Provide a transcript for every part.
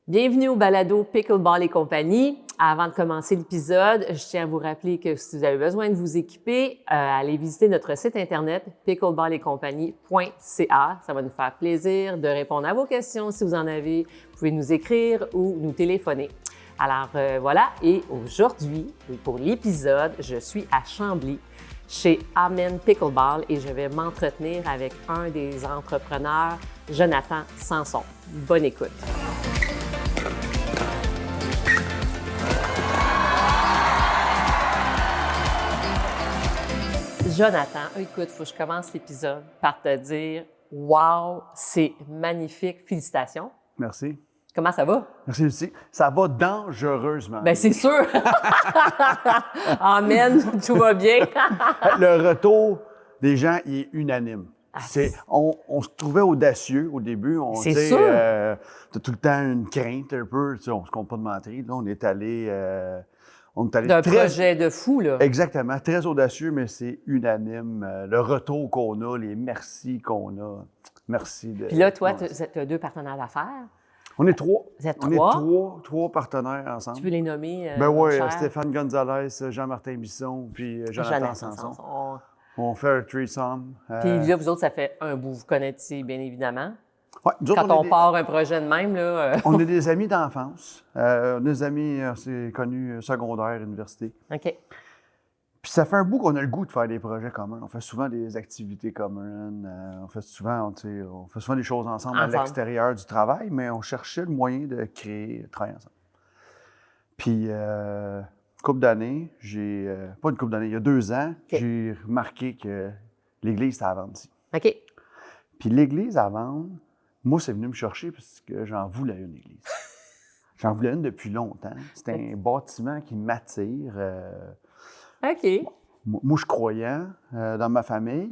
Bienvenue au balado Pickleball et compagnie. Avant de commencer l'épisode, je tiens à vous rappeler que si vous avez besoin de vous équiper, allez visiter notre site internet pickleballetcompagnie.ca. Ça va nous faire plaisir de répondre à vos questions si vous en avez. Vous pouvez nous écrire ou nous téléphoner. Alors voilà, et aujourd'hui, pour l'épisode, je suis à Chambly chez Amen Pickleball et je vais m'entretenir avec un des entrepreneurs, Jonathan Sanson. Bonne écoute! Jonathan, écoute, il faut que je commence l'épisode par te dire « Wow, c'est magnifique! Félicitations! » Merci. Comment ça va? Merci, Lucie. Ça va dangereusement. Bien, c'est sûr! Amen, tout va bien! Le retour des gens, il est unanime. On se trouvait audacieux au début. C'est sûr! T'as tout le temps une crainte un peu. On se compte pas de mentir. Là, on est allé D'un projet de fou, là. Exactement. Très audacieux, mais c'est unanime. Le retour qu'on a, les merci qu'on a. Merci. Puis là, toi, tu as deux partenaires d'affaires. On est trois. Vous êtes trois? On est trois partenaires ensemble. Tu veux les nommer? Ben oui, Stéphane Gonzalez, Jean-Martin Bisson, puis Jonathan Sanson. On fait un threesome. Puis là, vous autres, ça fait un bout. Vous connaissez, bien évidemment. Ouais, quand on part un projet de même, là... On est des amis d'enfance. On est des amis, c'est connu, secondaire, université. OK. Puis ça fait un bout qu'on a le goût de faire des projets communs. On fait souvent des activités communes. On fait souvent des choses ensemble à l'extérieur du travail, mais on cherchait le moyen de créer, de travailler ensemble. Puis, couple d'années, pas une couple d'années, il y a 2 ans, j'ai remarqué que l'église était à vendre ici. OK. Puis l'église à vendre, moi, c'est venu me chercher parce que j'en voulais une église. J'en voulais une depuis longtemps. C'est un bâtiment qui m'attire. OK. Moi, je croyais dans ma famille.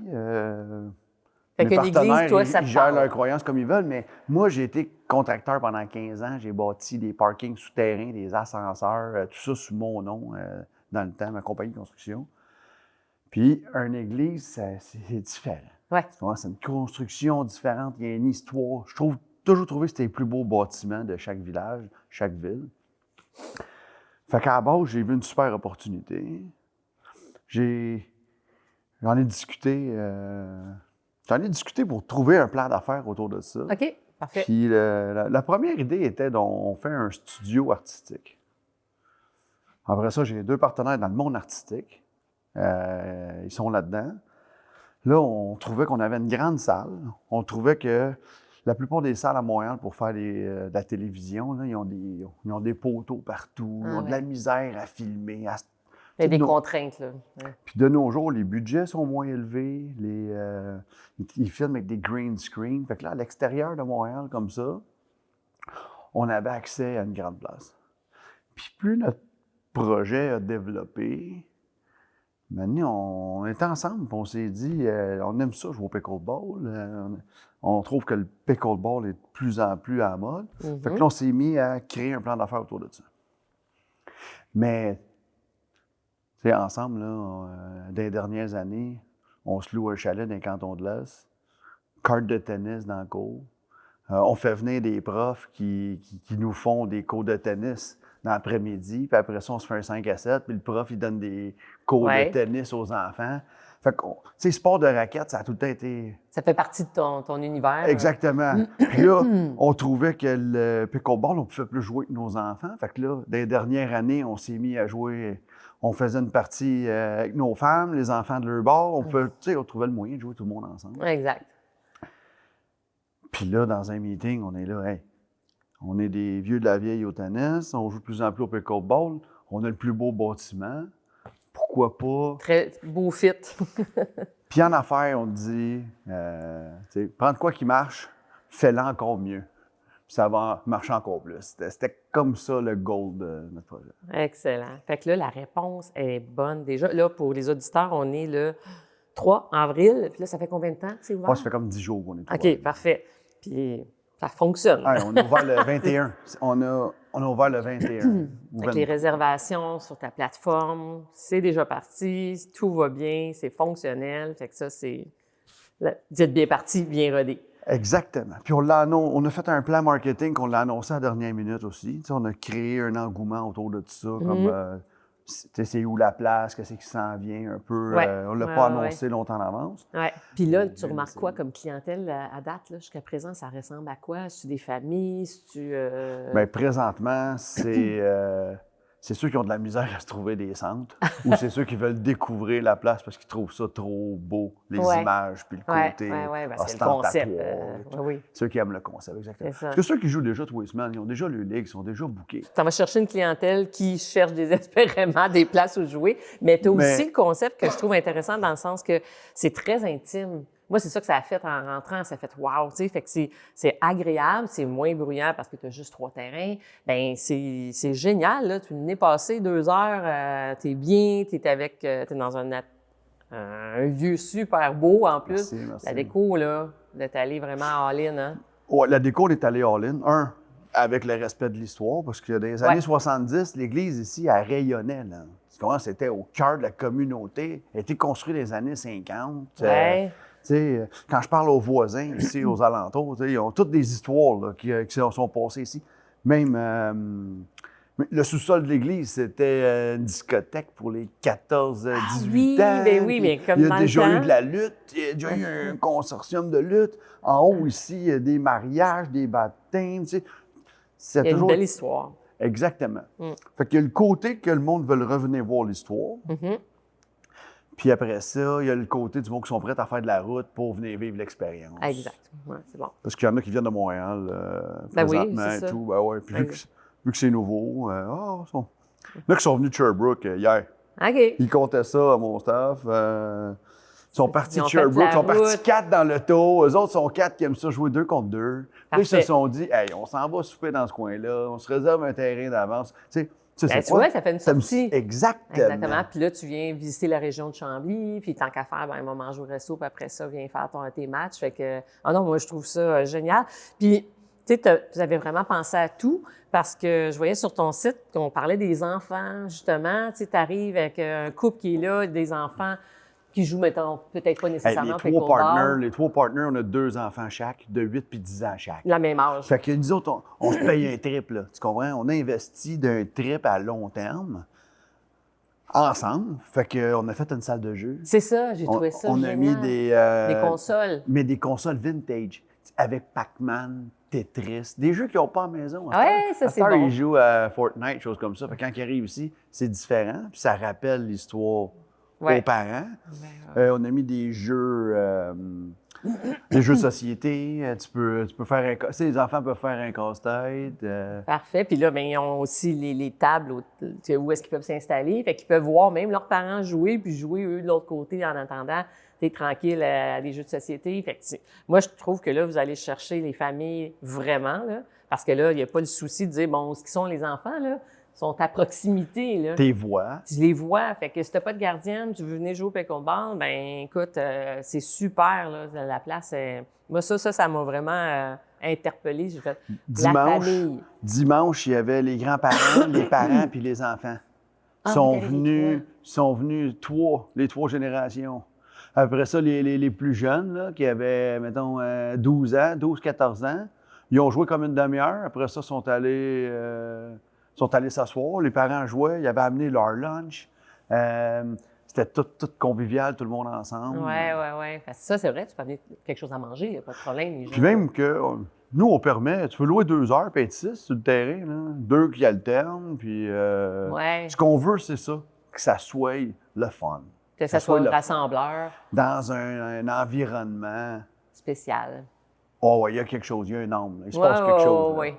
Fait mes partenaires, toi, ça ils gèrent leurs croyances comme ils veulent, mais moi, j'ai été contracteur pendant 15 ans. J'ai bâti des parkings souterrains, des ascenseurs, tout ça sous mon nom dans le temps, ma compagnie de construction. Puis, une église, c'est différent. Ouais. C'est une construction différente, il y a une histoire. Je toujours trouvé que c'était les plus beaux bâtiments de chaque village, chaque ville. Fait qu'à la base, j'ai vu une super opportunité. J'en ai discuté pour trouver un plan d'affaires autour de ça. OK, parfait. Puis la première idée était on fait un studio artistique. Après ça, j'ai 2 partenaires dans le monde artistique. Ils sont là-dedans. Là, on trouvait qu'on avait une grande salle. On trouvait que la plupart des salles à Montréal pour faire de la télévision, là, ils ont des poteaux partout, ils ont de la misère à filmer. Il y a des contraintes, là. Ouais. Puis de nos jours, les budgets sont moins élevés. Ils filment avec des green screen. Fait que là, à l'extérieur de Montréal, comme ça, on avait accès à une grande place. Puis plus notre projet a développé, maintenant, on était ensemble, puis on s'est dit, on aime ça jouer au pickleball. On trouve que le pickleball est de plus en plus à la mode. Fait que là, on s'est mis à créer un plan d'affaires autour de ça. Mais, tu sais, ensemble, là, dans les dernières années, on se loue un chalet dans le canton de l'Est, carte de tennis dans le cours. On fait venir des profs qui nous font des cours de tennis dans l'après-midi, puis après ça, on se fait un 5 à 7, puis le prof, il donne des cours de tennis aux enfants. Fait que, tu sais, sport de raquette, ça a tout le temps été... Ça fait partie de ton univers. Exactement. Puis là, on trouvait que le pickleball, on pouvait plus jouer avec nos enfants. Fait que là, dans les dernières années, on s'est mis à jouer... On faisait une partie avec nos femmes, les enfants de leur bord. On trouvait le moyen de jouer tout le monde ensemble. Exact. Puis là, dans un meeting, on est là, hey, on est des vieux de la vieille au tennis, on joue de plus en plus au pickleball, on a le plus beau bâtiment, pourquoi pas? Très beau fit. Puis en affaires, on te dit, prends de quoi qui marche, fais-le encore mieux. Puis ça va marcher encore plus. C'était comme ça le goal de notre projet. Excellent. Fait que là, la réponse est bonne déjà. Là, pour les auditeurs, on est le 3 avril. Puis là, ça fait combien de temps que c'est ouvert? Ouais, ça fait comme 10 jours qu'on est ouvert. OK, parfait. Puis ça fonctionne. Ouais, on a ouvert le 21. On a ouvert le 21. Avec les réservations sur ta plateforme, c'est déjà parti, tout va bien, c'est fonctionnel. Fait que ça, c'est... Dites bien parti, bien rodé. Exactement. Puis on a fait un plan marketing qu'on l'a annoncé à la dernière minute aussi. Tu sais, on a créé un engouement autour de tout ça, comme c'est où la place, qu'est-ce qui s'en vient un peu. Ouais. On ne l'a Ouais, pas ouais, annoncé longtemps en avance. Ouais. Puis là, tu Bien remarques quoi essayé. comme clientèle à date, là, jusqu'à présent? Ça ressemble à quoi? C'est-tu des familles? C'est-tu... Bien, présentement, c'est ceux qui ont de la misère à se trouver des centres ou c'est ceux qui veulent découvrir la place parce qu'ils trouvent ça trop beau, les Ouais. images, puis le Ouais, côté ouais, parce que le ostentatoire. concept. Oui, Ceux qui aiment le concept, exactement. c'est ça. Parce que ceux qui jouent déjà tous les semaines, ils ont déjà le ligue, ils sont déjà bookés. Tu vas chercher une clientèle qui cherche désespérément des places où jouer, mais tu as aussi le concept que je trouve intéressant dans le sens que c'est très intime. Moi, c'est ça que ça a fait en rentrant, ça a fait wow, tu sais, fait que c'est agréable, c'est moins bruyant parce que tu as juste 3 terrains. Bien, c'est génial, là. Tu venais passer 2 heures, t'es bien, t'es dans un lieu super beau en plus. Merci. La déco, là, d'être allé vraiment all-in, hein? Ouais, la déco, on est allé all-in. Avec le respect de l'histoire, parce que dans les années 70, l'église ici, elle rayonnait. Là. Tu comprends? C'était au cœur de la communauté. Elle a été construite dans les années 50. Quand je parle aux voisins ici, aux alentours, ils ont toutes des histoires là, qui sont passées ici. Même le sous-sol de l'église, c'était une discothèque pour les 14-18 ans. Oui, mais comme il y dans a le déjà temps. eu de la lutte, il y a déjà eu un consortium de lutte. En haut ici, il y a des mariages, des baptêmes. Il y a une belle histoire. Exactement. Fait qu'il y a le côté que le monde veut revenir voir l'histoire. Puis après ça, il y a le côté du monde qui sont prêts à faire de la route pour venir vivre l'expérience. Exact. Ouais, c'est bon. Parce qu'il y en a qui viennent de Montréal Ben oui, présentement c'est et ça. tout. Ben ouais. Puis vu que c'est nouveau, il y en a qui sont venus de Sherbrooke hier. OK. Ils comptaient ça à mon staff. Ils sont partis Ils de ont fait de Sherbrooke, la ils sont partis route. 4 dans l'auto. Eux autres sont 4 qui aiment ça jouer 2 contre 2. Puis ils se Parfait. sont dit, hey, on s'en va souper dans ce coin-là, on se réserve un terrain d'avance. Ben, tu vois, ça fait une sortie. Exactement. Puis là, tu viens visiter la région de Chambly, puis tant qu'à faire, ben, on va manger au resto, puis après ça, viens faire tes matchs. Fait que, non, moi, je trouve ça génial. Puis, tu sais, vous avez vraiment pensé à tout, parce que je voyais sur ton site qu'on parlait des enfants, justement. Tu sais, tu arrives avec un couple qui est là, des enfants qui jouent, mettons, peut-être pas nécessairement Les 3 partners, on a 2 enfants chaque, de 8 puis 10 ans chaque. La même âge. Fait que nous autres, on se paye un trip, là. Tu comprends? On a investi d'un trip à long terme, ensemble. Fait qu'on a fait une salle de jeu. C'est ça, j'ai trouvé ça On génial. a mis des consoles. Mais des consoles vintage, avec Pac-Man, Tetris, des jeux qu'ils n'ont pas à la maison. Ouais, ça, c'est bon. Ils jouent à Fortnite, choses comme ça. Fait que quand ils arrivent ici, c'est différent, puis ça rappelle l'histoire aux parents. On a mis des jeux de société. Tu peux faire les enfants peuvent faire un casse-tête. Parfait. Puis là, bien, ils ont aussi les tables où est-ce qu'ils peuvent s'installer. Fait qu'ils peuvent voir même leurs parents jouer, puis jouer eux de l'autre côté en attendant. T'es tranquille à des jeux de société. Fait que moi, je trouve que là, vous allez chercher les familles vraiment, là, parce que là, il n'y a pas le souci de dire, bon, où sont les enfants, là? Ils sont à proximité, là. Tes voix. Tu les vois. Fait que si t'as pas de gardienne, tu veux venir jouer au pickleball, ben écoute, c'est super, là. La place, moi, ça m'a vraiment interpellée. J'ai fait la famille. Dimanche, il y avait les grands-parents, les parents puis les enfants. Ils sont venus les 3 générations. Après ça, les plus jeunes, là, qui avaient, mettons, 12-14 ans, ils ont joué comme une demi-heure. Après ça, sont allés s'asseoir. Les parents jouaient, ils avaient amené leur lunch. C'était tout convivial, tout le monde ensemble. Oui. Ça, c'est vrai, tu peux amener quelque chose à manger, il n'y a pas de problème. Les gens, puis même que nous, on permet, tu peux louer 2 heures, puis être 6 sur le terrain, là. 2 qui alternent, puis ce qu'on veut, c'est ça, que ça soit le fun. Que ça soit un rassembleur. Dans un environnement spécial. Oh, il y a quelque chose, il y a un âme. Il se passe quelque chose. Oui.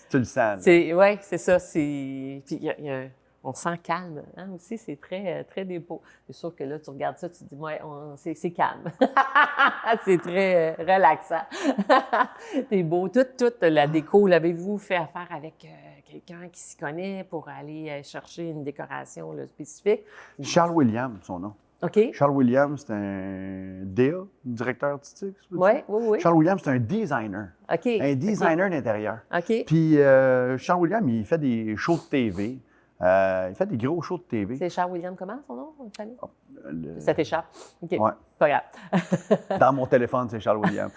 Tu le sens. Oui, c'est ça. Puis on sent calme aussi, c'est très, très dépôt. C'est sûr que là, tu regardes ça, tu te dis, ouais, c'est calme. C'est très relaxant. C'est beau. Toute la déco, l'avez-vous fait affaire avec quelqu'un qui s'y connaît pour aller chercher une décoration là, spécifique? Charles Williams, son nom. OK. Charles Williams, c'est un DA, directeur artistique. Oui. Charles Williams, c'est un designer. OK. Un designer d'intérieur. OK. Puis Charles Williams, il fait des shows de TV Il fait des gros shows de TV. C'est Charles William, comment son nom, de famille? Le- Ça t'échappe? OK. Ouais. Pas grave. Dans mon téléphone, c'est Charles William.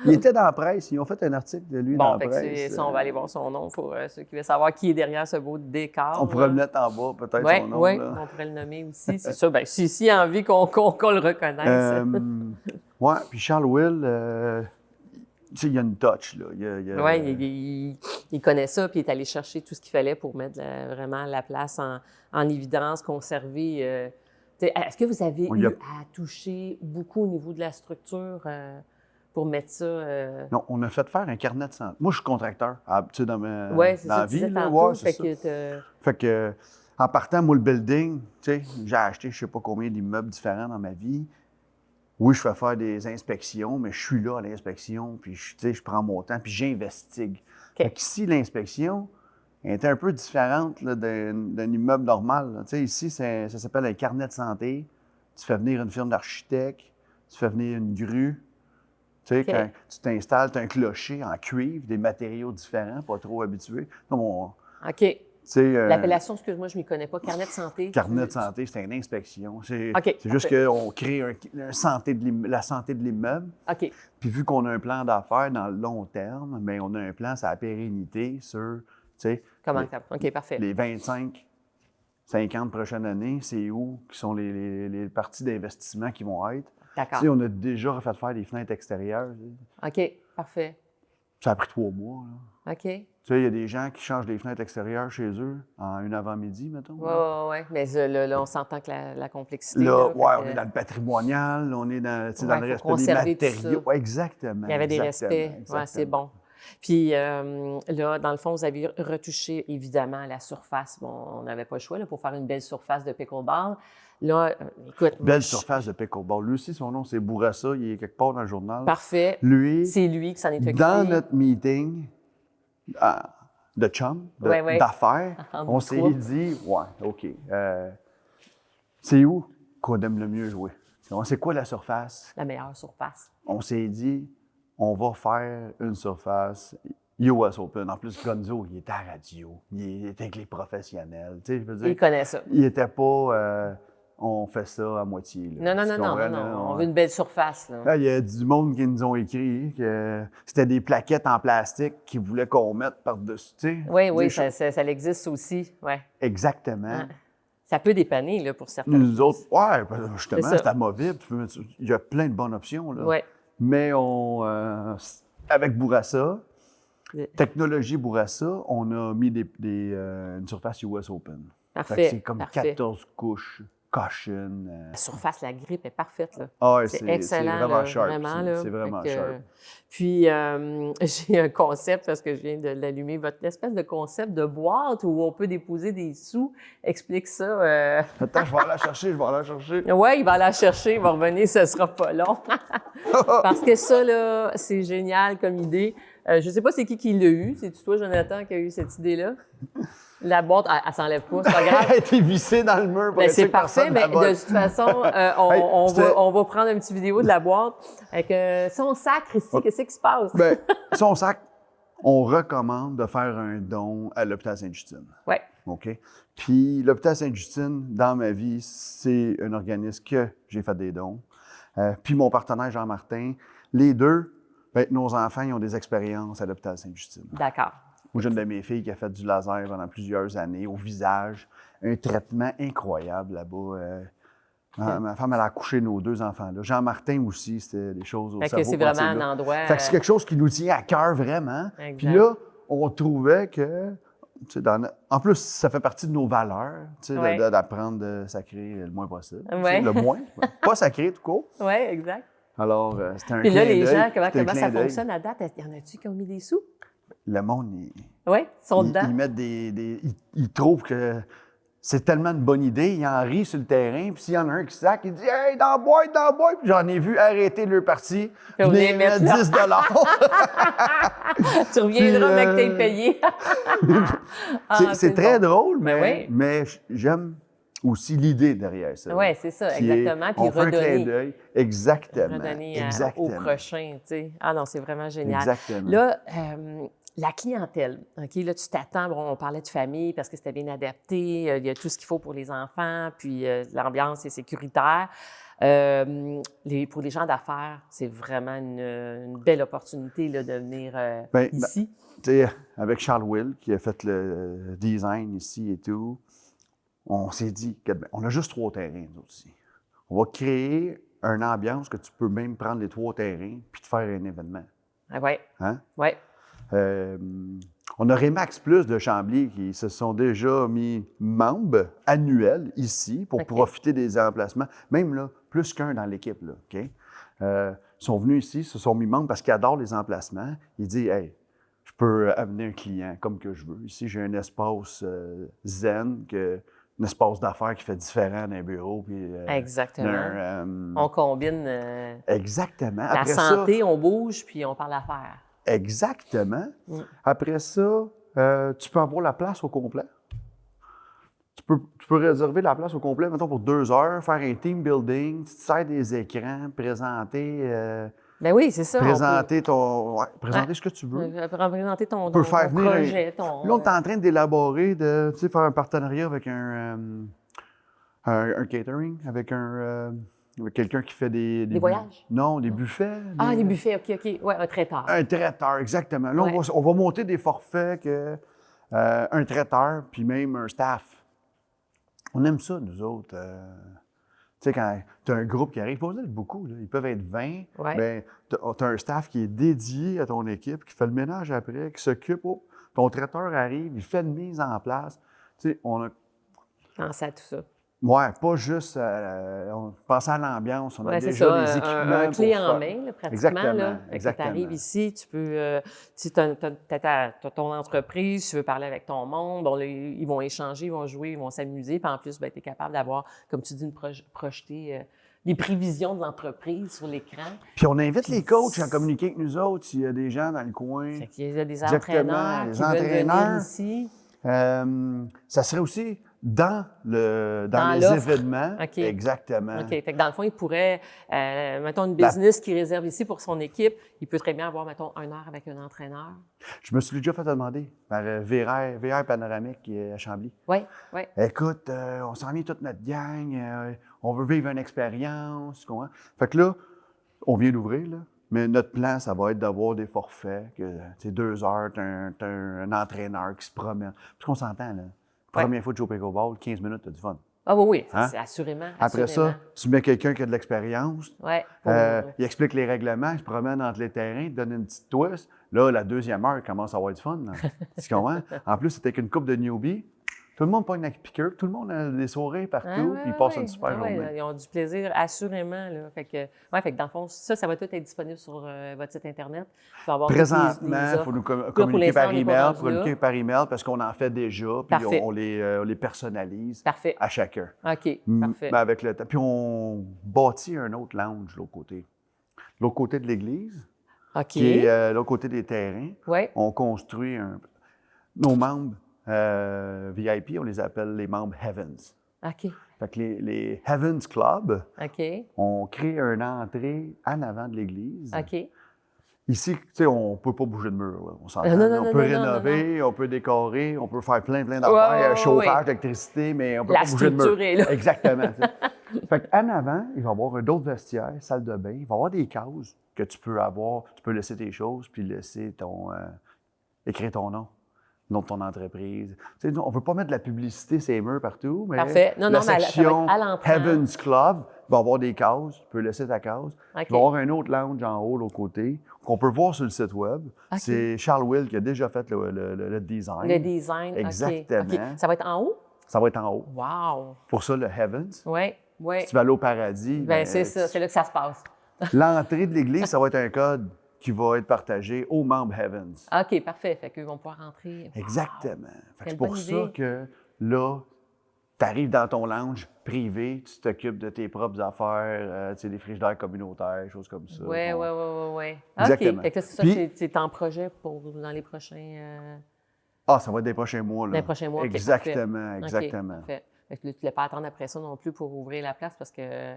Il était dans la presse. Ils ont fait un article de lui dans Bon, la fait que presse. ça, on va aller voir son nom pour ceux qui veulent savoir qui est derrière ce beau décor. On pourrait le mettre en bas, peut-être, Oui, son nom. oui, là. on pourrait le nommer aussi. C'est ça. Bien, s'il y a envie qu'on le reconnaisse. Oui, puis Charles Will, tu sais, il y a une touch, là. Oui, il connaît ça, puis il est allé chercher tout ce qu'il fallait pour mettre vraiment la place en évidence, conserver. Est-ce que vous avez eu à toucher beaucoup au niveau de la structure pour mettre ça? Non, on a fait faire un carnet de santé. Moi, je suis contracteur, tu sais, dans la vie. Fait que, en partant, moi, le building, tu sais, j'ai acheté je sais pas combien d'immeubles différents dans ma vie. Oui, je fais faire des inspections, mais je suis là à l'inspection, puis je prends mon temps, puis j'investigue. Fait qu'ici, l'inspection est un peu différente là, d'un immeuble normal. Là. Ici, ça s'appelle un carnet de santé. Tu fais venir une firme d'architecte, tu fais venir une grue. Quand tu t'installes, tu as un clocher en cuivre, des matériaux différents, pas trop habitués. Non, OK. L'appellation, excuse-moi, je ne m'y connais pas. Carnet de santé. Carnet de santé, c'est une inspection. C'est OK, juste qu'on crée la santé de l'immeuble. OK. Puis vu qu'on a un plan d'affaires dans le long terme, bien, on a un plan sur la pérennité sur, OK, parfait. Les 25, 50 prochaines années, c'est où qui sont les parties d'investissement qui vont être. D'accord. On a déjà refait faire des fenêtres extérieures. OK, parfait. Ça a pris 3 mois. Là. OK. Il y a des gens qui changent des fenêtres extérieures chez eux en une avant-midi, mettons. Oui. Mais là, on s'entend que la complexité. Là, on est dans le patrimonial, on est dans le respect des matériaux. Ouais, exactement. Il y avait des respects. Oui, c'est bon. Puis là, dans le fond, vous avez retouché évidemment la surface. Bon, on n'avait pas le choix là, pour faire une belle surface de pickleball. Là, écoute. Belle surface de pickleball. Lui aussi, son nom, c'est Bourassa. Il est quelque part dans le journal. Parfait. C'est lui qui s'en est occupé. Dans notre meeting de chum, d'affaires, on s'est dit, OK. C'est où qu'on aime le mieux jouer? C'est quoi la surface? La meilleure surface. On s'est dit, on va faire une surface US Open. En plus, Gonzo, il était à la radio. Il était avec les professionnels. Tu sais, je veux dire, il connaît ça. Il n'était pas... on fait ça à moitié. Là. Non. On veut une belle surface. Là. Il y a du monde qui nous ont écrit que c'était des plaquettes en plastique qu'ils voulaient qu'on mette par-dessus. Tu sais, oui, ça existe aussi. Ouais. Exactement. Ah. Ça peut dépanner là, pour certains. Nous autres, justement, c'est amovible. Il y a plein de bonnes options. Là. Ouais. Mais avec Bourassa, technologie Bourassa, on a mis une surface US Open. Parfait. C'est comme 14 couches. Caution. La surface, la grippe est parfaite. Là. C'est excellent. C'est vraiment sharp. C'est vraiment sharp. Puis, j'ai un concept, parce que je viens de l'allumer, votre espèce de concept de boîte où on peut déposer des sous. Explique ça. Attends, je vais aller la chercher. Oui, il va aller la chercher, il va revenir, ce ne sera pas long. Parce que ça, là, c'est génial comme idée. Je ne sais pas c'est qui l'a eu. C'est-tu toi, Jonathan, qui a eu cette idée-là? La boîte, elle s'enlève pas, c'est pas grave. Elle a été vissée dans le mur pour être c'est parfait, mais de toute façon, on va prendre une petite vidéo de la boîte. Avec son sac ici, qu'est-ce qui se passe? Son sac, on recommande de faire un don à l'hôpital Sainte-Justine. Oui. OK? Puis l'hôpital Sainte-Justine, dans ma vie, c'est un organisme que j'ai fait des dons. Puis mon partenaire Jean-Martin, les deux, nos enfants, ils ont des expériences à l'hôpital Sainte-Justine. D'accord. Moi, j'ai une de mes filles qui a fait du laser pendant plusieurs années au visage. Un traitement incroyable là-bas. Ma femme, elle a accouché nos 2 enfants-là. Jean-Martin aussi, c'était des choses au cerveau. C'est vraiment un endroit... Fait que c'est quelque chose qui nous tient à cœur vraiment. Exact. Puis là, on trouvait que... En plus, ça fait partie de nos valeurs, d'apprendre de sacrer le moins possible. Le moins. Pas sacrer, tout court. Oui, exact. Alors, c'était un Puis là, les gens, comment ça d'œil. fonctionne à date? Il y en a-tu qui ont mis des sous? Le monde, ils sont dedans. Ils mettent ils trouvent que c'est tellement une bonne idée, ils en rient sur le terrain, puis s'il y en a un qui sac, il dit « Hey, dans la boîte! » Puis j'en ai vu arrêter leur partie, venez mettre 10 Tu reviendras, mec, t'es payé. C'est très drôle, mais j'aime aussi l'idée derrière ça. Oui, c'est ça, exactement. Puis on fait un clin d'œil. Exactement. Redonner au prochain, tu sais. Ah non, c'est vraiment génial. Exactement. Là, La clientèle, OK, là, tu t'attends, bon, on parlait de famille parce que c'était bien adapté, il y a tout ce qu'il faut pour les enfants, puis l'ambiance est sécuritaire. Pour les gens d'affaires, c'est vraiment une belle opportunité là, de venir ici. Tu sais, avec Charles Will, qui a fait le design ici et tout, on s'est dit qu'on a juste 3 terrains, nous aussi. On va créer une ambiance que tu peux même prendre les 3 terrains puis te faire un événement. Oui. Hein? Oui. On a Remax Plus de Chambly qui se sont déjà mis membres annuels ici pour profiter des emplacements. Même là, plus qu'un dans l'équipe. Là, OK? Ils sont venus ici, se sont mis membres parce qu'ils adorent les emplacements. Ils disent, hey, je peux amener un client comme que je veux. Ici, j'ai un espace zen, un espace d'affaires qui fait différent d'un bureau. Puis, exactement. On combine exactement. la Après santé, on bouge, puis on parle d'affaires. Exactement. Après ça, tu peux avoir la place au complet. Tu peux réserver la place au complet, mettons, pour 2 heures, faire un team building, tu te sers des écrans, présenter... ben oui, c'est ça. Présenter ce que tu veux. Présenter ton projet. Là, on est en train d'élaborer, de faire un partenariat avec un catering, avec quelqu'un qui fait des voyages? Non, des buffets. Des buffets, OK. Oui, un traiteur. Un traiteur, exactement. Là, on va monter des forfaits un traiteur, puis même un staff. On aime ça, nous autres. Tu sais, quand tu as un groupe qui arrive, il faut être beaucoup, là. Ils peuvent être 20. Bien, tu as un staff qui est dédié à ton équipe, qui fait le ménage après, qui s'occupe. Ton traiteur arrive, il fait une mise en place. Tu sais, on a... Pensez à tout ça. Oui, pas juste on pense à l'ambiance, on a déjà les équipements. Un clé en main, là, pratiquement. Exactement. Quand tu arrives ici, tu peux, si tu as ton entreprise, tu veux parler avec ton monde, ils vont échanger, ils vont jouer, ils vont s'amuser. Puis en plus, tu es capable d'avoir, comme tu dis, projeter les prévisions de l'entreprise sur l'écran. Puis on invite les coachs à communiquer avec nous autres s'il y a des gens dans le coin. Il y a des entraîneurs qui veulent venir ici. Ça serait aussi dans les événements. Okay. Exactement. OK. Fait que dans le fond, il pourrait, mettons, une business qui réserve ici pour son équipe, il peut très bien avoir, mettons, 1 heure avec un entraîneur. Je me suis déjà fait demander par VR Panoramique qui est à Chambly. Oui. Écoute, on s'ennuie toute notre gang, on veut vivre une expérience. Comment? Fait que là, on vient d'ouvrir, là. Mais notre plan, ça va être d'avoir des forfaits, que 2 heures, t'as un entraîneur qui se promène. Parce qu'on s'entend, là. Première fois de jouer au pickleball, 15 minutes, t'as du fun. Ah oui, c'est assurément. Après ça, tu mets quelqu'un qui a de l'expérience, il explique les règlements, il se promène entre les terrains, il te donne une petite twist. Là, la 2e heure, il commence à avoir du fun. Tu comprends? En plus, c'était qu'une couple de newbies. Tout le monde pogne la piqûre, tout le monde a des sourires partout, puis ils passent une super journée. Ils ont du plaisir, assurément. Là. Fait que dans le fond, ça va tout être disponible sur votre site Internet. Présentement, il faut nous communiquer par email, parce qu'on en fait déjà, puis on les personnalise à chacun. OK, parfait. Avec le temps. Puis on bâtit un autre lounge de l'autre côté. L'autre côté de l'église, qui est l'autre côté des terrains. On construit nos membres VIP, on les appelle les membres Heavens. OK. Fait que les Heavens Club, on crée une entrée en avant de l'église. OK. Ici, tu sais, on ne peut pas bouger de mur. Là. On s'entend. On peut rénover, on peut décorer, on peut faire plein d'affaires, chauffage, électricité, mais on ne peut pas bouger de mur. La structure est là. Exactement. Fait qu'en avant, il va y avoir d'autres vestiaires, salle de bain, il va y avoir des cases que tu peux avoir. Tu peux laisser tes choses, puis laisser écrire ton nom. Nom de ton entreprise. Tu sais, on ne veut pas mettre de la publicité sur les murs partout, mais la section Heavens Club va avoir des cases. Tu peux laisser ta case. Il va y avoir un autre lounge en haut, de l'autre côté, qu'on peut voir sur le site web. C'est Charles Will qui a déjà fait le design. Le design, exactement. Ça va être en haut? Ça va être en haut. Wow! Pour ça, le Heavens. Oui. Si tu vas aller au paradis... c'est ça, c'est là que ça se passe. L'entrée de l'église, ça va être un code qui va être partagé aux membres Heavens. OK, parfait. Fait qu'eux vont pouvoir rentrer. Exactement. C'est pour ça que là, tu arrives dans ton lounge privé, tu t'occupes de tes propres affaires, tu sais, des frigidaires communautaires, choses comme ça. Oui. Exactement. OK. Fait que ça, c'est en projet pour dans les prochains... ça va être des prochains mois. Là. Des prochains mois. Exactement. Parfait. Fait que là, tu ne voulais pas attendre après ça non plus pour ouvrir la place parce que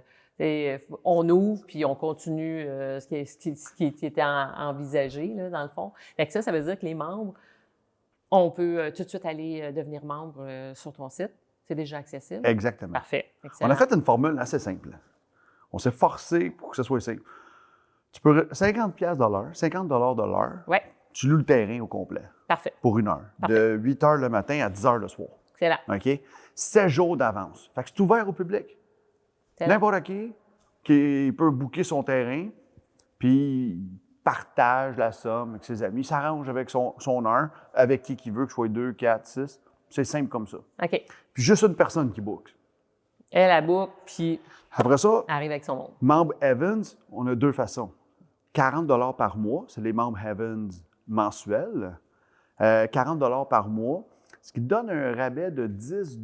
on ouvre puis on continue ce qui était envisagé, là, dans le fond. Fait que ça veut dire que les membres, on peut tout de suite aller devenir membre sur ton site. C'est déjà accessible. Exactement. Parfait. On Excellent. a fait une formule assez simple. On s'est forcé pour que ce soit simple. Tu peux 50$ de l'heure, 50$ de l'heure, Oui, tu loues le terrain au complet parfait. pour 1 heure, Parfait. de 8h le matin à 10h le soir. Excellent. OK? 7 jours d'avance. Fait que c'est ouvert au public. Excellent. N'importe qui peut booker son terrain, puis il partage la somme avec ses amis, il s'arrange avec son heure, avec qui veut, que ce soit 2, 4, 6. C'est simple comme ça. OK. Puis juste une personne qui book. Elle, la boucle, puis Après ça, arrive avec son monde. membre Evans, on a 2 façons. 40$ par mois, c'est les membres Evans mensuels. 40$ par mois, ce qui donne un rabais de 10$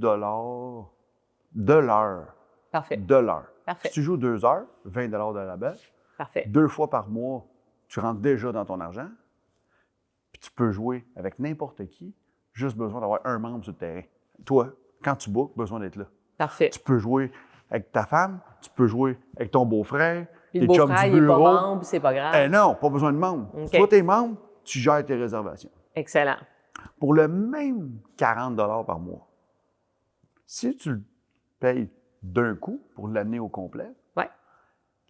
de l'heure. Parfait. De l'heure. Parfait. Si tu joues 2 heures, 20$ de rabais. Parfait. 2 fois par mois, tu rentres déjà dans ton argent. Puis tu peux jouer avec n'importe qui, juste besoin d'avoir un membre sur le terrain. Toi, quand tu bookes, besoin d'être là. Parfait. Tu peux jouer avec ta femme, tu peux jouer avec ton beau-frère, Puis tes le chums beau-frère, du il n'est pas bureau. membre, c'est pas grave. Eh non, pas besoin de membre. OK. Toi, t'es membre, tu gères tes réservations. Excellent. Pour le même 40$ par mois, si tu le payes d'un coup pour l'année au complet, Ouais.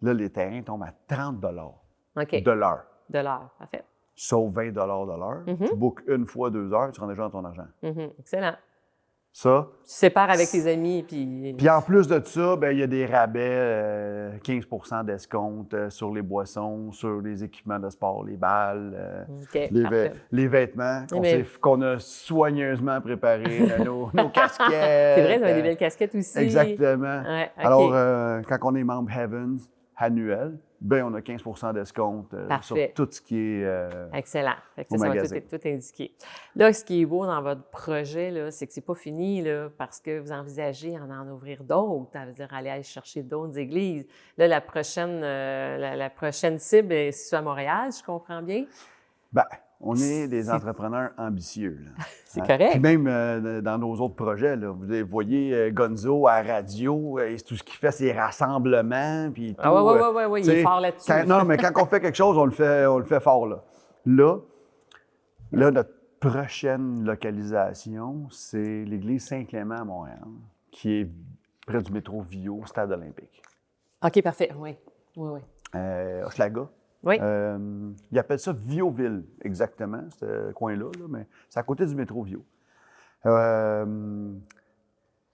là, les terrains tombent à 30$ OK. de l'heure. De l'heure. Parfait. Sauf 20$ de l'heure. Tu bookes une fois 2 heures, tu rentres déjà dans ton argent. Excellent. Ça. Tu sépares avec tes amis, puis... Puis en plus de ça, ben, il y a des rabais, 15% d'escompte sur les boissons, sur les équipements de sport, les balles, OK, parfait. les vêtements Mais- qu'on a soigneusement préparés, nos casquettes. C'est vrai, tu as des belles casquettes aussi. Exactement. Ouais, OK. Alors, quand on est membre Heavens annuel, ben on a 15% d'escompte sur Parfait. tout ce qui est... Excellent. Fait que au ça va magasin. tout indiqué. Là, ce qui est beau dans votre projet, là, c'est que c'est pas fini, là, parce que vous envisagez en ouvrir d'autres, ça veut dire aller chercher d'autres églises. Là, la prochaine cible est située à Montréal, je comprends bien. Ben, on est des entrepreneurs ambitieux. Là. C'est correct. Puis même dans nos autres projets, là, vous voyez Gonzo à radio, et tout ce qu'il fait, c'est rassemblements, puis tout. Ah oui, il est fort là-dessus. Non, mais quand on fait quelque chose, on le fait fort, là. Là, notre prochaine localisation, c'est l'église Saint-Clément à Montréal, qui est près du métro Vio, Stade olympique. OK, parfait. Oui. Hochelaga. Oui. Ils appellent ça Viauville, exactement, ce coin-là, là, mais c'est à côté du métro Vio.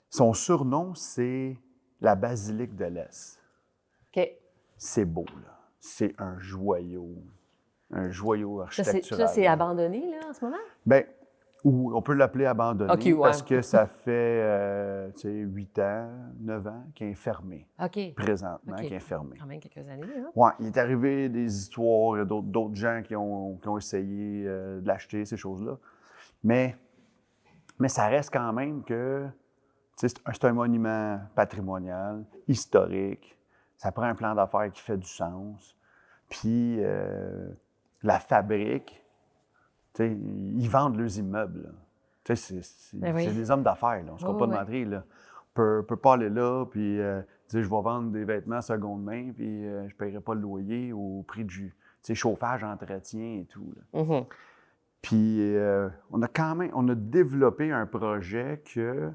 Son surnom, c'est la basilique de l'Est. OK. C'est beau, là. C'est un joyau architectural. Ça, c'est abandonné, là, en ce moment? Bien, ou on peut l'appeler abandonné OK, ouais. parce que ça fait 8 ans, 9 ans qu'il est fermé, OK. présentement, OK. qu'il est fermé. Quand même quelques années, hein? Oui, il est arrivé des histoires, il y a d'autres gens qui ont essayé de l'acheter, ces choses-là. Mais ça reste quand même que c'est un monument patrimonial, historique. Ça prend un plan d'affaires qui fait du sens. Puis la fabrique, ils vendent leurs immeubles. C'est des hommes d'affaires. On ne se compte pas de mentir. Là. On peut pas aller là, puis dire je vais vendre des vêtements seconde main, puis je ne paierai pas le loyer au prix du chauffage, entretien et tout. Là. Puis on a développé un projet que,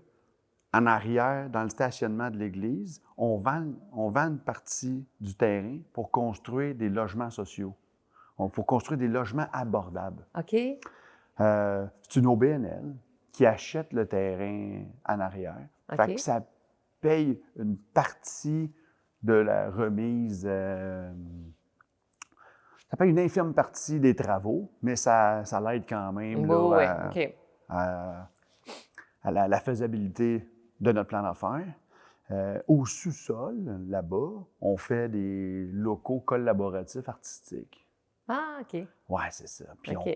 en arrière, dans le stationnement de l'église, on vend une partie du terrain pour construire des logements sociaux. Pour construire des logements abordables. OK. C'est une OBNL qui achète le terrain en arrière. OK. Fait que ça paye une partie de la remise. Ça paye une infime partie des travaux, mais ça l'aide quand même là, à la faisabilité de notre plan d'affaires. Au sous-sol, là-bas, on fait des locaux collaboratifs artistiques. Ah, OK. Oui, c'est ça. Puis OK. on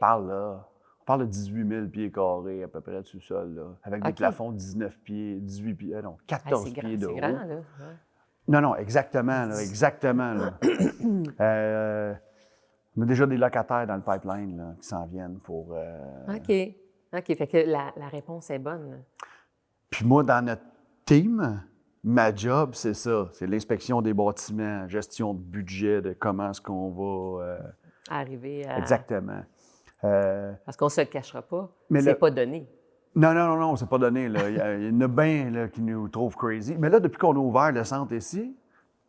parle de 18 000 pieds carrés à peu près de sous-sol, là, avec des plafonds de 19 pieds, 18 pieds, non, 14 pieds de haut. C'est grand, là. Ouais. Non, exactement, là, exactement. Là. On a déjà des locataires dans le pipeline là, qui s'en viennent pour... OK. Fait que la réponse est bonne. Puis moi, dans notre team, ma job, c'est ça. C'est l'inspection des bâtiments, gestion de budget, de comment est-ce qu'on va... Arriver à... Exactement. Parce qu'on ne se le cachera pas, Mais c'est pas donné. Non, c'est pas donné. Là. Il y en a bien là, qui nous trouvent crazy. Mais là, depuis qu'on a ouvert le centre ici,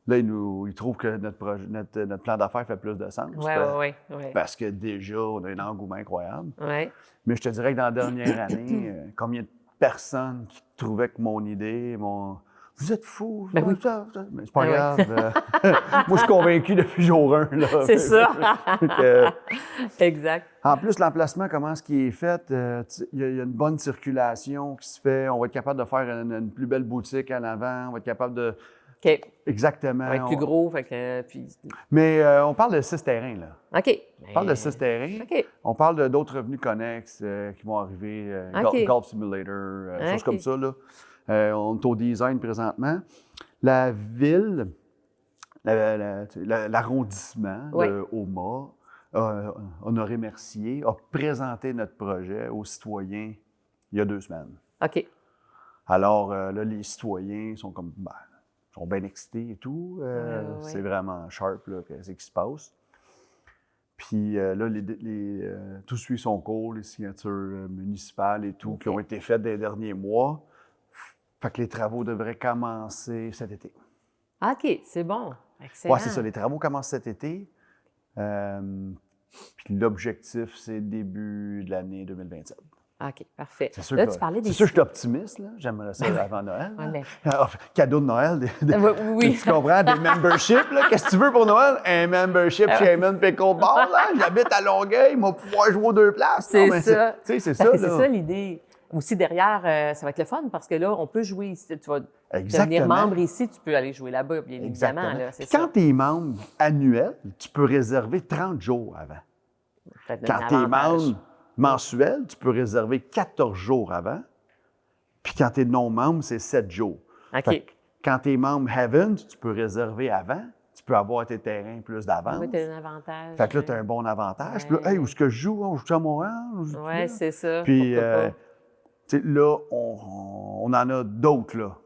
là, ils trouvent que notre plan d'affaires fait plus de sens. Oui. Parce que déjà, on a un engouement incroyable. Oui. Mais je te dirais que dans la dernière année, combien de personnes qui trouvaient que mon idée, Vous êtes fous! Ben oui. Mais c'est pas grave. Moi, je suis convaincu depuis jour 1. Là. C'est ça. Exact. En plus, l'emplacement, comment est-ce qu'il est fait? Il y a une bonne circulation qui se fait. On va être capable de faire une plus belle boutique en avant. On va être capable de... OK. Exactement. Ça va être plus gros. Fait que, puis... Mais on parle de 6 terrains, là. OK. On parle de 6 terrains. OK. On parle d'autres revenus connexes qui vont arriver. OK. Golf Simulator, OK. choses comme ça, là. On est au design présentement. La ville, l'arrondissement de Houma, Honoré Mercier, a présenté notre projet aux citoyens il y a 2 semaines. OK. Alors, là, les citoyens sont comme, sont bien excités et tout. C'est vraiment sharp, là, qu'est-ce qui se passe. Puis là, tout suit son cours, les signatures municipales et tout, qui ont été faites des derniers mois. Fait que les travaux devraient commencer cet été. OK, c'est bon. Excellent. Oui, c'est ça. Les travaux commencent cet été. Puis l'objectif, c'est début de l'année 2027. OK, parfait. C'est sûr là, que, tu parlais des... c'est sûr que je suis optimiste, là. J'aimerais ça avant Noël. Ouais, mais... Cadeau de Noël. Oui. Tu comprends? Des memberships, là. Qu'est-ce que tu veux pour Noël? Un membership chez Eamon Pickleball, là. J'habite à Longueuil, moi, pouvoir jouer aux 2 places. C'est non, ça. Tu sais, c'est Parce ça, que là. c'est ça l'idée. Aussi derrière, ça va être le fun parce que là, on peut jouer ici. Tu vas devenir membre ici, tu peux aller jouer là-bas, bien évidemment. Là, c'est quand tu es membre annuel, tu peux réserver 30 jours avant. Quand tu es membre mensuel, tu peux réserver 14 jours avant. Puis quand tu es non-membre, c'est 7 jours. OK. Quand tu es membre Heaven, tu peux réserver avant. Tu peux avoir tes terrains plus d'avance. Oui, tu as un avantage. Fait que là, tu as un bon avantage. Puis là, hey, où est-ce que je joue? Je joue à Montréal? Oui, c'est ça. Puis là, on en a d'autres là,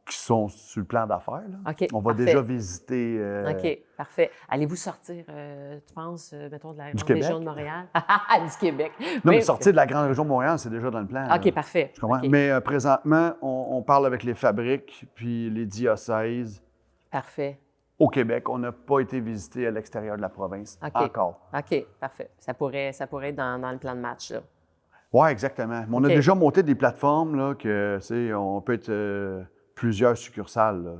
qui sont sur le plan d'affaires. OK, on va parfait. déjà visiter... OK, parfait. Allez-vous sortir, tu penses, mettons, de la grande Québec? région de Montréal? Du Québec. Non, mais sortir de la grande région de Montréal, c'est déjà dans le plan. OK, parfait. Tu comprends? Okay. Mais présentement, on parle avec les fabriques puis les diocèses. Parfait. Au Québec, on n'a pas été visité à l'extérieur de la province encore. OK, parfait. Ça pourrait être dans le plan de match, là. Oui, exactement. Mais on a déjà monté des plateformes là, que, tu sais, on peut être plusieurs succursales. Là,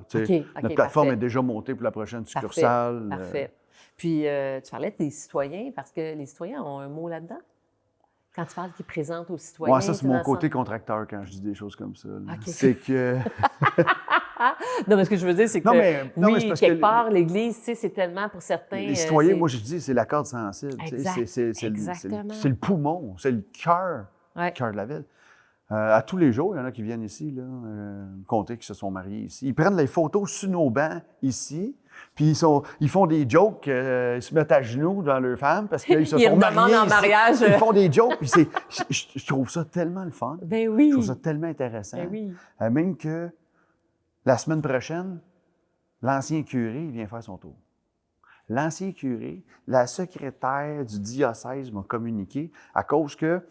notre plateforme est déjà montée pour la prochaine succursale. Parfait. Puis, tu parlais des citoyens, parce que les citoyens ont un mot là-dedans. Quand tu parles qu'ils présentent aux citoyens... Oui, ça, c'est mon côté contracteur quand je dis des choses comme ça. Okay. C'est que... Non, mais ce que je veux dire, c'est que, oui, quelque part, l'Église, tu sais, c'est tellement pour certains... Les citoyens, moi, je dis, c'est la corde sensible. Exactement. C'est le poumon, c'est le cœur de la ville. À tous les jours, il y en a qui viennent ici, là, compter qu'ils se sont mariés ici. Ils prennent les photos sur nos bancs ici, puis ils font des jokes, ils se mettent à genoux dans leurs femmes parce qu'ils se sont mariés en mariage. Ils font des jokes, puis je trouve ça tellement le fun. Ben oui. Je trouve ça tellement intéressant. Ben oui. Même que la semaine prochaine, l'ancien curé, il vient faire son tour. L'ancien curé, la secrétaire du diocèse m'a communiqué à cause que, tu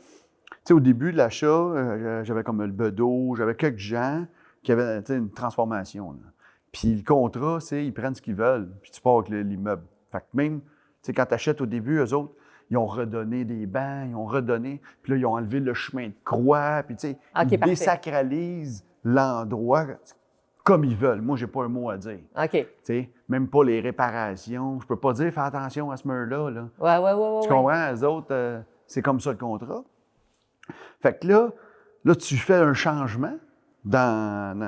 sais, au début de l'achat, j'avais comme le bedeau, j'avais quelques gens qui avaient une transformation. Là. Puis le contrat, c'est ils prennent ce qu'ils veulent, puis tu pars avec l'immeuble. Fait que même, tu sais, quand tu achètes au début, eux autres, ils ont redonné des bancs, ils ont redonné, puis là, ils ont enlevé le chemin de croix, puis tu sais, ils désacralisent l'endroit comme ils veulent. Moi, j'ai pas un mot à dire. OK. Tu sais, même pas les réparations. Je peux pas dire, fais attention à ce mur-là. Là. Ouais. Tu comprends? Les autres, c'est comme ça le contrat. Fait que là, tu fais un changement dans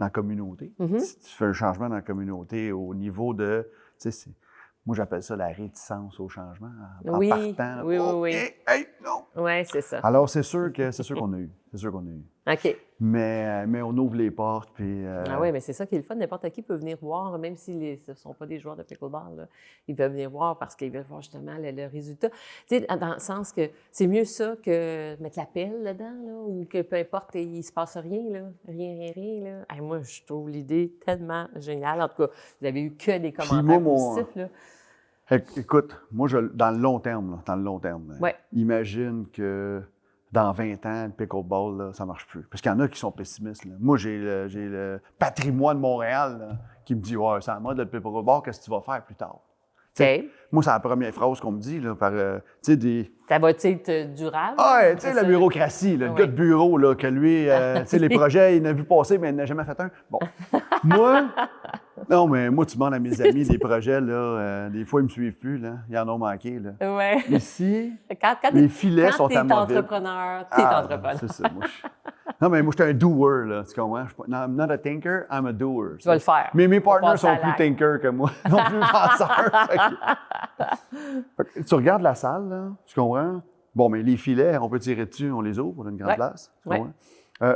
la communauté. Mm-hmm. Tu fais un changement dans la communauté au niveau de... Moi, j'appelle ça la réticence au changement. En partant. Oui. Hey, non! Oui, c'est ça. Alors, c'est sûr qu'on a eu. C'est sûr qu'on a eu. OK. Mais on ouvre les portes, puis... Ah oui, mais c'est ça qui est le fun. N'importe qui peut venir voir, même s'ils ne sont pas des joueurs de pickleball. Là. Ils peuvent venir voir parce qu'ils veulent voir justement le résultat. Tu sais, dans le sens que c'est mieux ça que mettre la pelle dedans, là, ou que peu importe, il ne se passe rien, là. Rien. Là. Hey, moi, je trouve l'idée tellement géniale. En tout cas, vous avez eu que des commentaires positifs. Là. Écoute, moi, dans le long terme, Ouais. imagine que dans 20 ans, le pickleball, là, ça ne marche plus. Parce qu'il y en a qui sont pessimistes. Là. Moi, j'ai le patrimoine de Montréal là, qui me dit « Ouais, c'est en mode le pickleball, qu'est-ce que tu vas faire plus tard? » Okay. Moi, c'est la première phrase qu'on me dit là, par des... Ça va être durable? Ah, tu sais, la bureaucratie, là, le gars de bureau, là, que lui, tu sais, les projets, il en a vu passer, mais il n'a jamais fait un. Bon. Moi, tu demandes à mes amis des projets, là, des fois, ils ne me suivent plus, là. Ils en ont manqué, là. Ouais. Ici, les filets sont amovibles. Quand t'es entrepreneur. C'est ça, moi. Non, mais moi, je suis un doer, là, tu comprends? I'm not a thinker, I'm a doer. Tu vas le faire. Mais mes partners sont plus thinkers que moi, non plus penseurs. Tu regardes la salle, là, tu comprends? Bon, mais les filets, on peut tirer dessus, on les ouvre, on a une grande place. Tu comprends?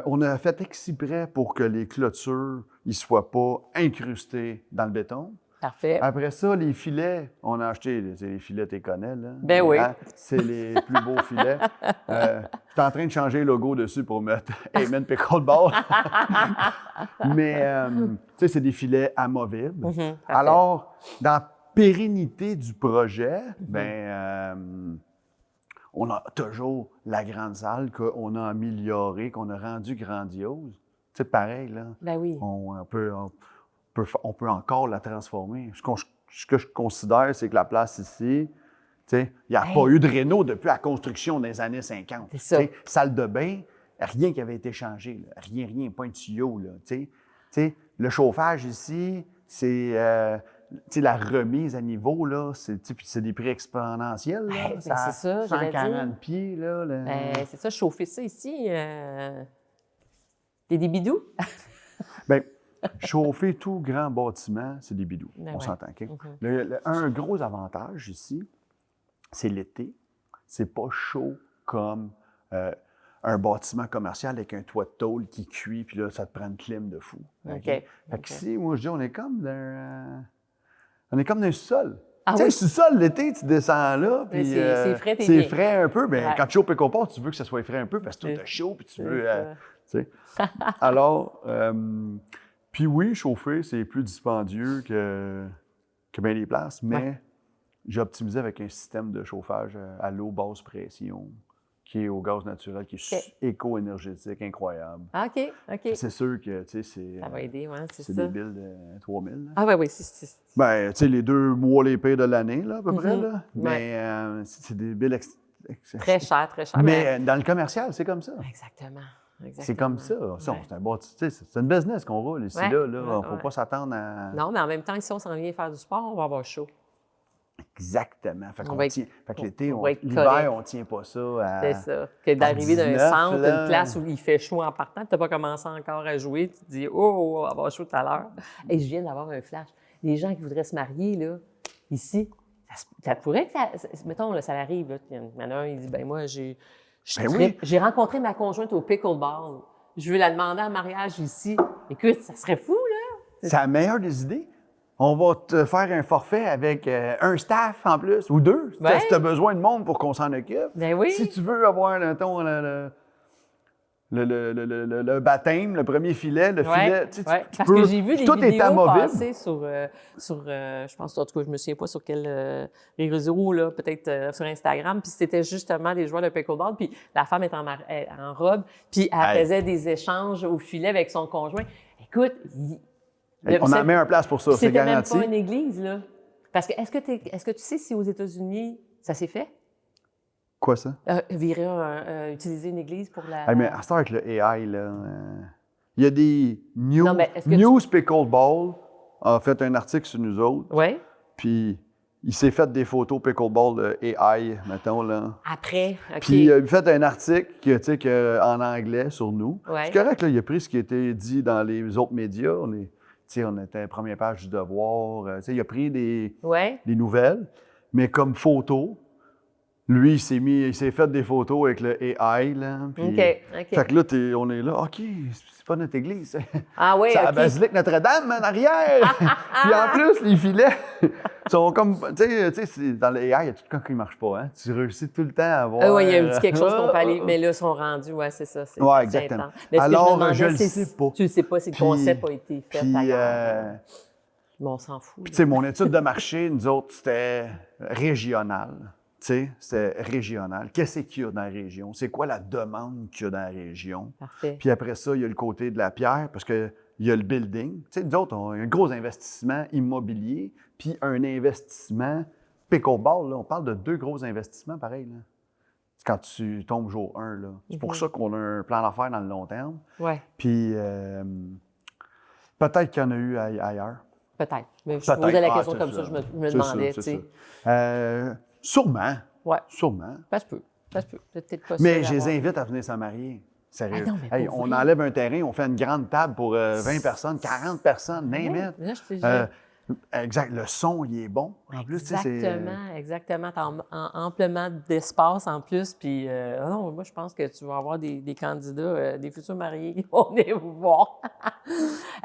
On a fait exprès pour que les clôtures ne soient pas incrustées dans le béton. Parfait. Après ça, les filets, on a acheté, les filets, tu les connais, là. Ben oui. Hein? C'est les plus beaux filets. Je suis en train de changer le logo dessus pour mettre Amen Pickleball. Mais, tu sais, c'est des filets amovibles. Alors, dans la pérennité du projet, on a toujours la grande salle qu'on a améliorée, qu'on a rendue grandiose. Tu sais, pareil, là. Ben oui. On peut encore la transformer. Ce que je considère, c'est que la place ici, il n'y a pas eu de réno depuis la construction des années 50. C'est ça. Salle de bain, rien qui avait été changé. Là. Rien, pas un tuyau. Là, le chauffage ici, c'est la remise à niveau, là, c'est des prix exponentiels. Là, c'est ça, 140 pieds. Là, c'est ça, chauffer ça ici. Des bidous? Bien, chauffer tout grand bâtiment, c'est des bidous. On s'entend. Okay? Un gros avantage ici, c'est l'été. C'est pas chaud comme un bâtiment commercial avec un toit de tôle qui cuit, puis là, ça te prend une clim de fou. Okay? Fait qu'ici, moi, je dis, on est comme d'un sous-sol. Tu sais, le sous-sol, l'été, tu descends là, puis c'est frais un peu. Bien, quand tu chauffes au port, tu veux que ça soit frais un peu parce que tu as chaud, puis tu veux... Alors, puis oui, chauffer, c'est plus dispendieux que bien des places, mais j'ai optimisé avec un système de chauffage à l'eau basse pression qui est au gaz naturel, qui est éco-énergétique, incroyable. OK. C'est sûr que, tu sais, ça va aider, c'est ça. C'est des billes de 3 000. Là. Ah oui. Ben, tu sais, les 2 mois les pires de l'année, là, à peu près, là. Mais c'est des billes très cher. Mais dans le commercial, c'est comme ça. Exactement. C'est comme ça. C'est une business qu'on roule ici, là. Il ne faut pas s'attendre à... Non, mais en même temps, si on s'en vient faire du sport, on va avoir chaud. Exactement. Fait que l'été, l'hiver, on ne tient pas ça à... C'est ça. Que d'arriver d'un centre, une place où il fait chaud en partant, tu n'as pas commencé encore à jouer, tu te dis « Oh, on va avoir chaud tout à l'heure. » Et je viens d'avoir un flash. Les gens qui voudraient se marier, là, ici, ça pourrait que mettons, là, ça arrive. Là, il y en a un, il dit « Ben moi, j'ai rencontré ma conjointe au pickleball. Je veux la demander en mariage ici. » Écoute, ça serait fou, là. C'est la meilleure des idées. On va te faire un forfait avec un staff en plus, ou 2, si tu as besoin de monde pour qu'on s'en occupe. Ben oui. Si tu veux avoir le baptême, le premier filet, le filet, tu parce peux, que j'ai vu des tout vidéos est amovible. passer sur je pense, en tout cas, je me souviens pas sur quel réseau, là, peut-être sur Instagram, puis c'était justement des joueurs de pickleball, puis la femme est en robe, puis elle faisait des échanges au filet avec son conjoint. Écoute, on en met un place pour ça, c'est garanti. C'était même pas une église, là. Parce que est-ce que tu sais si aux États-Unis, ça s'est fait? Quoi, ça? Utiliser une église pour la... mais à ce temps, avec le AI, là, il y a des News Pickleball a fait un article sur nous autres. Oui. Puis il s'est fait des photos pickleball de AI, mettons, là. Après, OK. Puis il a fait un article en anglais sur nous. Ouais. C'est correct, là, il a pris ce qui a été dit dans les autres médias. On était à la première page du Devoir. Il a pris des nouvelles, mais comme photo, Lui, il s'est fait des photos avec le AI, là. Puis, OK. fait que là, on est là, OK, c'est pas notre église. Ah oui, C'est la OK. basilique Notre-Dame, en arrière. Puis en plus, les filets sont comme, tu sais, dans le AI, il y a tout le temps qui marche pas, hein. Tu réussis tout le temps à avoir... Oui, il y a un petit quelque chose qu'on peut aller, mais là, ils sont rendus, ouais, c'est ça. C'est Ouais, c'est exactement. intense. Mais ce que Alors, je me demandais, je le c'est sais pas. Tu le sais pas si le Puis- concept a été fait Puis, ailleurs. Mais on s'en fout. puis, tu sais, mon étude de marché, nous autres, c'était régional. Tu sais, c'était régional. Qu'est-ce qu'il y a dans la région? C'est quoi la demande qu'il y a dans la région? Parfait. Puis après ça, il y a le côté de la pierre, parce qu'il y a le building. Tu sais, nous autres, on a un gros investissement immobilier, puis un investissement pickleball. Là, on parle de 2 gros investissements, pareil. Là. C'est quand tu tombes jour 1. Là. C'est pour ça qu'on a un plan d'affaires dans le long terme. Oui, Puis peut-être qu'il y en a eu ailleurs. peut-être. Mais je Peut-être. posais la Ah, question c'est comme ça. ça, je me C'est demandais, ça, tu c'est sais. ça. Sûrement. Ouais, Sûrement. ça se peut. Ça se peut. C'est peut-être pas Mais ça je les d'avoir- invite à venir se marier. Sérieux. Ah non, mais Hey, pour on vrai. enlève un terrain, on fait une grande table pour 20 personnes, 40 personnes, name Ouais, it. là, je te Exact. Le son, il est bon. En plus, tu sais, c'est... Exactement. Tu as amplement d'espace en plus. Puis, non, moi, je pense que tu vas avoir des candidats, des futurs mariés qui vont venir vous voir.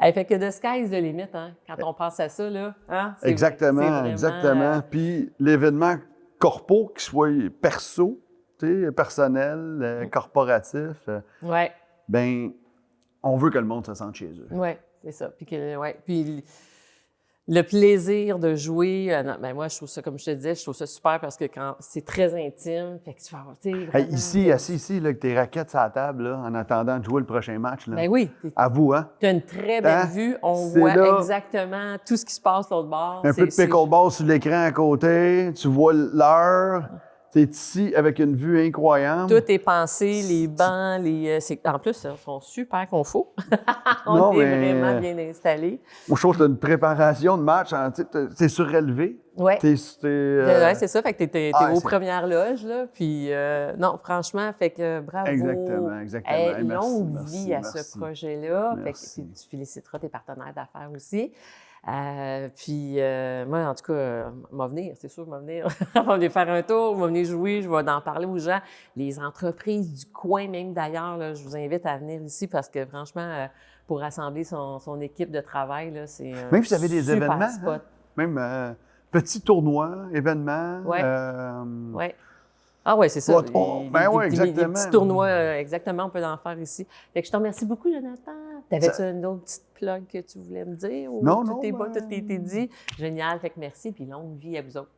Hey, fait que the sky is the limit, hein, quand on pense à ça, là. Hein? C'est Exactement, vraiment, exactement. Puis l'événement corpo, qu'il soit perso, tu sais, personnel, corporatif, ouais, ben on veut que le monde se sente chez eux. ouais, c'est ça. Puis le plaisir de jouer, non, ben moi, je trouve ça, comme je te disais, je trouve ça super parce que quand c'est très intime, fait que tu vas avoir, tu sais, Hey, vraiment, ici, assis ici, là, avec tes raquettes sur la table, là, en attendant de jouer le prochain match, là. ben oui, À vous, hein? tu as une très belle Hein? vue, on C'est voit là. exactement tout ce qui se passe l'autre bord. Un peu de pickleball sur l'écran à côté, tu vois l'heure, tu es ici avec une vue incroyable. Tout est pensé, les bancs, en plus, ils sont super confos. On Non, est mais- vraiment bien installés. Moi, je trouve que c'est une préparation de match, hein, tu sais, t'es surélevé. Oui. T'es, Ouais, c'est ça, fait que t'es ah, aux c'est- premières loges, là, puis non, franchement, fait que bravo. Exactement, exactement. Hey, Hey, merci, longue merci, vie à merci. ce projet-là. Fait que, Merci. puis tu féliciteras tes partenaires d'affaires aussi. Puis moi, en tout cas, on va venir, c'est sûr, on va venir. On va venir faire un tour, on va venir jouer, je vais en parler aux gens. Les entreprises du coin, même d'ailleurs, là, je vous invite à venir ici parce que franchement, pour rassembler son équipe de travail, là, c'est un Même si vous avez des super événements, spot. hein? Même petits tournois, événements. Ouais. Ouais. Ah oui, c'est ça. Ben ouais, des exactement. petits tournois, exactement, on peut en faire ici. Fait que je te remercie beaucoup, Jonathan. T'avais-tu une autre petite plug que tu voulais me dire? Ou Non, tout non, est bon, ben- tout était dit? Génial, fait que merci, puis longue vie à vous autres.